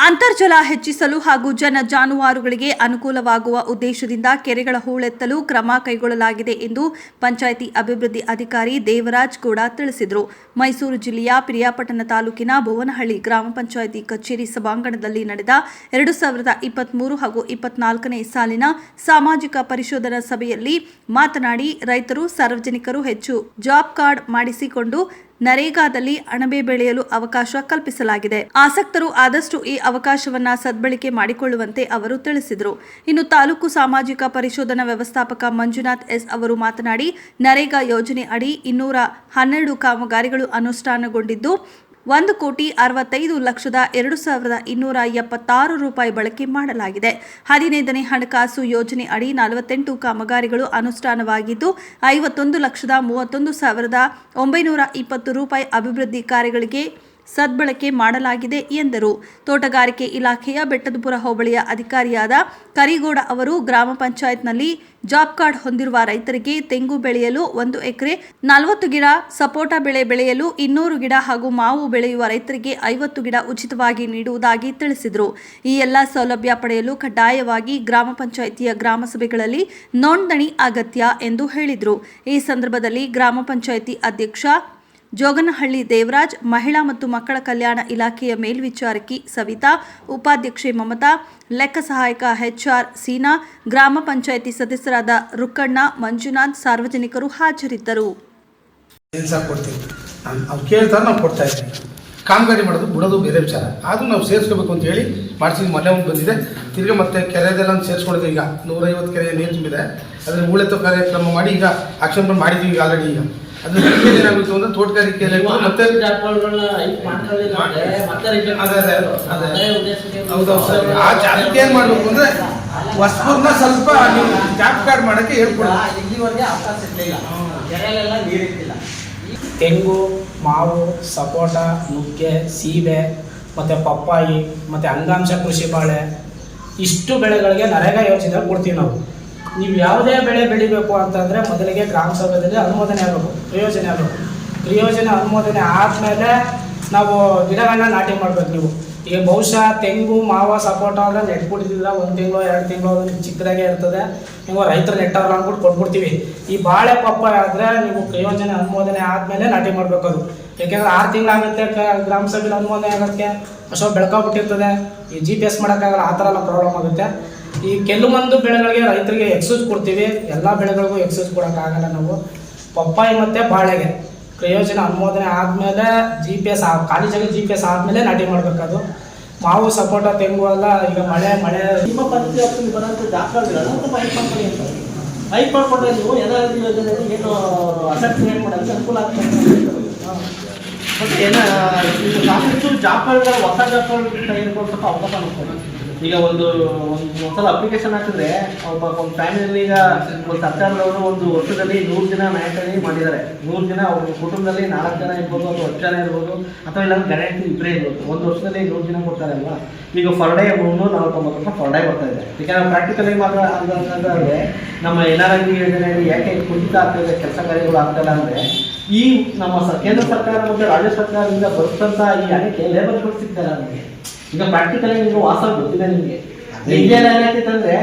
ಅಂತರ್ಜಲ ಹೆಚ್ಚಿಸಲು ಹಾಗೂ ಜನ ಜಾನುವಾರುಗಳಿಗೆ ಅನುಕೂಲವಾಗುವ ಉದ್ದೇಶದಿಂದ ಕೆರೆಗಳ ಹೂಳೆತ್ತಲು ಕ್ರಮ ಕೈಗೊಳ್ಳಲಾಗಿದೆ ಎಂದು ಪಂಚಾಯಿತಿ ಅಭಿವೃದ್ಧಿ ಅಧಿಕಾರಿ ದೇವರಾಜ್ ಗೌಡ ತಿಳಿಸಿದರು. ಮೈಸೂರು ಜಿಲ್ಲೆಯ ಪಿರಿಯಾಪಟ್ಟಣ ತಾಲೂಕಿನ ಭುವನಹಳ್ಳಿ ಗ್ರಾಮ ಪಂಚಾಯಿತಿ ಕಚೇರಿ ಸಭಾಂಗಣದಲ್ಲಿ ನಡೆದ 2023 ಹಾಗೂ 24ನೇ ಸಾಲಿನ ಸಾಮಾಜಿಕ ಪರಿಶೋಧನಾ ಸಭೆಯಲ್ಲಿ ಮಾತನಾಡಿ, ರೈತರು ಸಾರ್ವಜನಿಕರು ಹೆಚ್ಚು ಜಾಬ್ ಕಾರ್ಡ್ ಮಾಡಿಸಿಕೊಂಡು ನರೇಗಾದಲ್ಲಿ ಅಣಬೆ ಬೆಳೆಯಲು ಅವಕಾಶ ಕಲ್ಪಿಸಲಾಗಿದೆ. ಆಸಕ್ತರು ಆದಷ್ಟು ಈ ಅವಕಾಶವನ್ನು ಸದ್ಬಳಕೆ ಮಾಡಿಕೊಳ್ಳುವಂತೆ ಅವರು ತಿಳಿಸಿದರು. ಇನ್ನು ತಾಲೂಕು ಸಾಮಾಜಿಕ ಪರಿಶೋಧನಾ ವ್ಯವಸ್ಥಾಪಕ ಮಂಜುನಾಥ್ ಎಸ್ ಅವರು ಮಾತನಾಡಿ, ನರೇಗಾ ಯೋಜನೆ ಅಡಿ 212 ಕಾಮಗಾರಿಗಳು ಅನುಷ್ಠಾನಗೊಂಡಿದ್ದು 1,65,02,276 ರೂಪಾಯಿ ಬಳಕೆ ಮಾಡಲಾಗಿದೆ. 15ನೇ ಹಣಕಾಸು ಯೋಜನೆ ಅಡಿ 48 ಕಾಮಗಾರಿಗಳು ಅನುಷ್ಠಾನವಾಗಿದ್ದು 51,31,920 ರೂಪಾಯಿ ಅಭಿವೃದ್ಧಿ ಕಾರ್ಯಗಳಿಗೆ ಸದ್ಬಳಕೆ ಮಾಡಲಾಗಿದೆ ಎಂದರು. ತೋಟಗಾರಿಕೆ ಇಲಾಖೆಯ ಬೆಟ್ಟದಪುರ ಹೋಬಳಿಯ ಅಧಿಕಾರಿಯಾದ ಕರಿಗೌಡ ಅವರು ಗ್ರಾಮ ಪಂಚಾಯತ್ನಲ್ಲಿ ಜಾಬ್ ಕಾರ್ಡ್ ಹೊಂದಿರುವ ರೈತರಿಗೆ ತೆಂಗು ಬೆಳೆಯಲು 1 ಎಕರೆ 40 ಗಿಡ, ಸಪೋಟ ಬೆಳೆ ಬೆಳೆಯಲು 200 ಗಿಡ ಹಾಗೂ ಮಾವು ಬೆಳೆಯುವ ರೈತರಿಗೆ 50 ಗಿಡ ಉಚಿತವಾಗಿ ನೀಡುವುದಾಗಿ ತಿಳಿಸಿದರು. ಈ ಎಲ್ಲ ಸೌಲಭ್ಯ ಪಡೆಯಲು ಕಡ್ಡಾಯವಾಗಿ ಗ್ರಾಮ ಪಂಚಾಯಿತಿಯ ಗ್ರಾಮ ಸಭೆಗಳಲ್ಲಿ ನೋಂದಣಿ ಅಗತ್ಯ ಎಂದು ಹೇಳಿದರು. ಈ ಸಂದರ್ಭದಲ್ಲಿ ಗ್ರಾಮ ಪಂಚಾಯಿತಿ ಅಧ್ಯಕ್ಷ ಜೋಗನಹಳ್ಳಿ ದೇವರಾಜ್, ಮಹಿಳಾ ಮತ್ತು ಮಕ್ಕಳ ಕಲ್ಯಾಣ ಇಲಾಖೆಯ ಮೇಲ್ವಿಚಾರಕಿ ಸವಿತಾ, ಉಪಾಧ್ಯಕ್ಷೆ ಮಮತಾ, ಲೆಕ್ಕ ಸಹಾಯಕ HR ಸೀನಾ, ಗ್ರಾಮ ಪಂಚಾಯಿತಿ ಸದಸ್ಯರಾದ ರುಕ್ಕಣ್ಣ, ಮಂಜುನಾಥ್, ಸಾರ್ವಜನಿಕರು ಹಾಜರಿದ್ದರು. ಕಾಮಗಾರಿ ಮಾಡೋದು ಬಿಡೋದು ಬೇರೆ ವಿಚಾರ, ಆದರೂ ನಾವು ಸೇರಿಸ್ಕೋಬೇಕು ಅಂತ ಹೇಳಿ ಮಾಡಿಸಿದ ಮೊನ್ನೆ ಒಂದು ಬಂದಿದೆ. ತಿರ್ಗಿ ಮತ್ತೆ ಕೆರೆದೆಲ್ಲ ಸೇರಿಸ್ಕೊಂಡಿದ್ದೆ. ಈಗ 150 ಕೆರೆ ನೀರು ತುಂಬಿದೆ. ಅದನ್ನು ಹೂಳೆತ್ತೋ ಕಾರ್ಯಕ್ರಮ ಮಾಡಿ ಈಗ ಆಕ್ಷನ್ ಮಾಡಿದ್ವಿ. ಈಗ ಆಲ್ರೆಡಿ ಈಗ ಅದು ಏನಾಗುತ್ತೆ ಅಂದ್ರೆ ತೋಟಗಾರಿಕೆಯಲ್ಲಿ ಮತ್ತೆ ಅದಕ್ಕೆ ಏನು ಮಾಡಬೇಕು ಅಂದ್ರೆ ಹೊಸಬರ್ನ ಸ್ವಲ್ಪ ಜಾಬ್ ಕಾರ್ಡ್ ಮಾಡೋಕ್ಕೆ ಹೇಳ್ಕೊಡೋದು. ಇಲ್ಲಿವರೆಗೆ ಅವಕಾಶ ಇರಲಿಲ್ಲ, ಕೆರೆಯಲ್ಲೆಲ್ಲ ನೀರಿರ್ತಿಲ್ಲ. ತೆಂಗು, ಮಾವು, ಸಪೋಟ, ನುಗ್ಗೆ, ಸೀಬೆ ಮತ್ತು ಪಪ್ಪಾಯಿ ಮತ್ತು ಅಂಗಾಂಶ ಕೃಷಿ ಬಾಳೆ, ಇಷ್ಟು ಬೆಳೆಗಳಿಗೆ ನರೇಗಾ ಯೋಜನೆ ಕೊಡ್ತೀವಿ ನಾವು. ನೀವು ಯಾವುದೇ ಬೆಳೆ ಬೆಳಿಬೇಕು ಅಂತಂದರೆ ಮೊದಲಿಗೆ ಗ್ರಾಮ ಸಭೆಯಲ್ಲಿ ಅನುಮೋದನೆ ಆಗಬೇಕು, ಕ್ರಿಯೋಜನೆ ಆಗಬೇಕು. ಕ್ರಿಯೋಜನೆ ಅನುಮೋದನೆ ಆದಮೇಲೆ ನಾವು ಗಿಡಗಳನ್ನ ನಾಟಿ ಮಾಡಬೇಕು. ನೀವು ಈಗ ಬಹುಶಃ ತೆಂಗು, ಮಾವ, ಸಪೋಟ ಅಂದರೆ ನೆಟ್ಬಿಟ್ಟಿದ್ದಿಲ್ಲ, 1 ತಿಂಗಳು 2 ತಿಂಗಳು ಚಿಕ್ಕದಾಗೆ ಇರ್ತದೆ. ನೀವು ರೈತರು ನೆಟ್ಟವ್ರು ಅಂದ್ಬಿಟ್ಟು ಕೊಟ್ಬಿಡ್ತೀವಿ. ಈ ಬಾಳೆ ಪಪ್ಪಾಯ ಆದರೆ ನೀವು ಕ್ರಿಯೋಜನೆ ಅನುಮೋದನೆ ಆದಮೇಲೆ ನಾಟಿ ಮಾಡಬೇಕು. ಅದು ಯಾಕೆಂದರೆ 6 ತಿಂಗಳಾಗುತ್ತೆ ಗ್ರಾಮ ಸಭೆಯಲ್ಲಿ ಅನುಮೋದನೆ ಆಗೋಕ್ಕೆ, ಅಷ್ಟೊಂದು ಬೆಳ್ಕೊಬಿಟ್ಟಿರ್ತದೆ. ಈ GPS ಮಾಡೋಕ್ಕಾಗಲ್ಲ, ಆ ಥರ ಎಲ್ಲ ಪ್ರಾಬ್ಲಮ್ ಆಗುತ್ತೆ. ಈ ಕೆಲವೊಂದು ಬೆಳೆಗಳಿಗೆ ರೈತರಿಗೆ ಎಕ್ಸೂಸ್ ಕೊಡ್ತೀವಿ, ಎಲ್ಲ ಬೆಳೆಗಳಿಗೂ ಎಕ್ಸೂಸ್ ಕೊಡೋಕ್ಕಾಗಲ್ಲ. ನಾವು ಪಪ್ಪಾಯಿ ಮತ್ತು ಬಾಳೆಗೆ ಪ್ರಯೋಜನ ಅನುಮೋದನೆ ಆದಮೇಲೆ GPS ಖಾಲಿ ಜಾಗ GPS ಆದಮೇಲೆ ನಾಟಿ ಮಾಡಬೇಕದು. ಮಾವು, ಸಪೋಟ, ತೆಂಗು ಎಲ್ಲ ಈಗ ಮಳೆ ನಿಮ್ಮ ಪಂಚಾಯತ್ ಬರೋಂಥ ಜಾಬ್ ಅಂತ ಐದು ಮಾಡ್ಕೊಂಡ್ರೆ ನೀವು ಏನಾದರೂ ಯೋಜನೆಯಲ್ಲಿ ಏನು ಅಸೆಟ್ ಕ್ರಿಯೇಟ್ ಮಾಡೋಕ್ಕೆ ಅನುಕೂಲ ಆಗ್ತದೆ. ಮತ್ತು ಸಾಕಷ್ಟು ಜಾಬ್ ಕಾರ್ಡ್ಗಳ ಹೊಸ ಜಾಬ್ ಕಾರ್ಡ್ ತೆಗೆದುಕೊಳ್ಳೋಕ್ಕೆ ಅವಕಾಶ ಅನುಕೂಲ. ಈಗ ಒಂದ್ಸಲ ಅಪ್ಲಿಕೇಶನ್ ಹಾಕಿದ್ರೆ ಒಂದು ಫ್ಯಾಮಿಲಿಯಲ್ಲಿ ಈಗ ಒಂದು ಸರ್ಕಾರದವರು ಒಂದು ವರ್ಷದಲ್ಲಿ 100 ದಿನ ಮ್ಯಾಂಡೇಟರಿ ಮಾಡಿದ್ದಾರೆ. 100 ದಿನ ಅವ್ರ ಕುಟುಂಬದಲ್ಲಿ 4 ಜನ ಇರ್ಬೋದು ಅಥವಾ 10 ಜನ ಇರ್ಬೋದು, ಅಥವಾ ಇಲ್ಲ ಗ್ಯಾರಂಟಿ ಇಬ್ಬರೇ ಇರ್ಬೋದು. ಒಂದು ವರ್ಷದಲ್ಲಿ 100 ದಿನ ಕೊಡ್ತಾರೆ ಅಲ್ವಾ. ಈಗ ಫರ್ ಡೇ 349 ರೂಪಾಯಿ ಫರ್ ಡೇ ಬರ್ತಾ ಇದೆ. ಈಗ ಪ್ರಾಕ್ಟಿಕಲಿ ಮಾತ್ರ ಅಂತಂದರೆ ನಮ್ಮ NRI ಯೋಜನೆಯಲ್ಲಿ ಯಾಕೆ ಕುಂಠಿತ ಆಗ್ತಾಯಿದೆ, ಕೆಲಸ ಕಾರ್ಯಗಳು ಆಗ್ತಾಯಿಲ್ಲ ಅಂದರೆ ಈ ನಮ್ಮ ಕೇಂದ್ರ ಸರ್ಕಾರ ಮತ್ತು ರಾಜ್ಯ ಸರ್ಕಾರದಿಂದ ಬರ್ತಂಥ ಈ ಹಣಕ್ಕೆ ಲೇಬರ್ಗಳು ಸಿಗ್ತಾರೆ ನಮಗೆ. ಈಗ ಪ್ರಾಕ್ಟಿಕಲಿ ನಿಮ್ಗೆ ವಾಸ ಗೊತ್ತಿದೆ. ನಿಮಗೆ ಇಂಡಿಯನ್ ಏನಾಗ್ತಿತ್ತು ಅಂದರೆ